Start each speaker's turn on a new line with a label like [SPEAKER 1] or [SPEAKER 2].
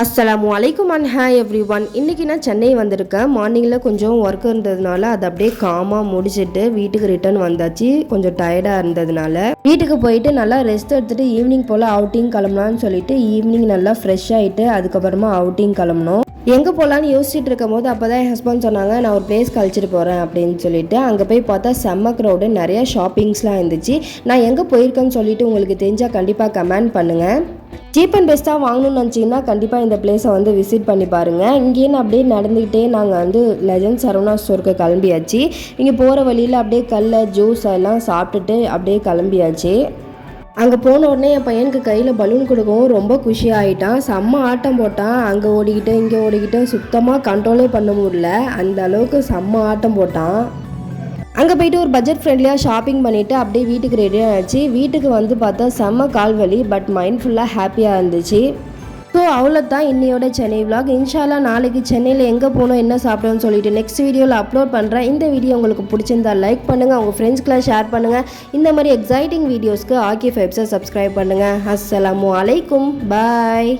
[SPEAKER 1] அஸ்ஸலாமு அலைக்கும் and hi every one. இன்றைக்கி நான் சென்னை வந்திருக்கேன். மார்னிங்கில் கொஞ்சம் ஒர்க் இருந்ததுனால அதை அப்படியே காமாக முடிச்சுட்டு வீட்டுக்கு ரிட்டர்ன் வந்தாச்சு. கொஞ்சம் டயர்டாக இருந்ததுனால வீட்டுக்கு போயிட்டு நல்லா ரெஸ்ட் எடுத்துகிட்டு ஈவினிங் போல் அவுட்டிங் கிளம்பலான்னு சொல்லிட்டு ஈவினிங் நல்லா ஃப்ரெஷ் ஆகிட்டு அதுக்கப்புறமா அவுட்டிங் கிளம்பணும். எங்கே போகலான்னு யோசிச்சுட்டு இருக்கும் போது அப்போ தான் என் ஹஸ்பண்ட் சொன்னாங்க, நான் ஒரு பிளேஸ் கழிச்சிட்டு போகிறேன் அப்படின்னு சொல்லிட்டு. அங்கே போய் பார்த்தா செம்ம க்ரௌடு, நிறையா ஷாப்பிங்ஸ்லாம் இருந்துச்சு. நான் எங்கே போயிருக்கேன்னு சொல்லிட்டு உங்களுக்கு தெரிஞ்சால் கண்டிப்பாக கமெண்ட் பண்ணுங்கள். சீப் அண்ட் பெஸ்ட்டாக வாங்கணும்னு நினச்சிங்கன்னா கண்டிப்பாக இந்த பிளேஸை வந்து விசிட் பண்ணி பாருங்கள். இங்கேன்னு அப்படியே நடந்துக்கிட்டே நாங்கள் வந்து லெஜண்ட் சரவணா ஸ்டோருக்கு கிளம்பியாச்சு. இங்கே போகிற வழியில் அப்படியே கல்ல ஜூஸ் எல்லாம் சாப்பிட்டுட்டு அப்படியே கிளம்பியாச்சு. அங்கே போன உடனே என் பையனுக்கு கையில் பலூன் கொடுக்கவும் ரொம்ப குஷியாகிட்டான். செம்ம ஆட்டம் போட்டான். அங்கே ஓடிக்கிட்டு இங்கே ஓடிக்கிட்டு சுத்தமாக கண்ட்ரோலே பண்ண முடியல. அந்த அளவுக்கு செம்ம ஆட்டம் போட்டான். அங்கே போய்ட்டு ஒரு பட்ஜெட் ஃப்ரெண்ட்லியாக ஷாப்பிங் பண்ணிவிட்டு அப்படியே வீட்டுக்கு ரெடியாக ஆச்சு. வீட்டுக்கு வந்து பார்த்தா செம்ம கால்வலி, பட் மைண்ட் ஃபுல்லாக ஹாப்பியாக இருந்துச்சு. ஸோ அவ்வளோதான் இன்னையோட சென்னை விலாக். இன்ஷால்லா நாளைக்கு சென்னையில் எங்கே போகணும் என்ன சாப்பிடணும்னு சொல்லிட்டு நெக்ஸ்ட் வீடியோவில் அப்லோட் பண்ணுறேன். இந்த வீடியோ உங்களுக்கு பிடிச்சிருந்தா லைக் பண்ணுங்கள், உங்கள் ஃப்ரெண்ட்ஸ்க்கெலாம் ஷேர் பண்ணுங்கள். இந்த மாதிரி எக்ஸைட்டிங் வீடியோஸ்க்கு ஆக்கி ஃபைப்ஸை சப்ஸ்கிரைப் பண்ணுங்கள். அஸ்ஸலாமு அலைக்கும், பாய்.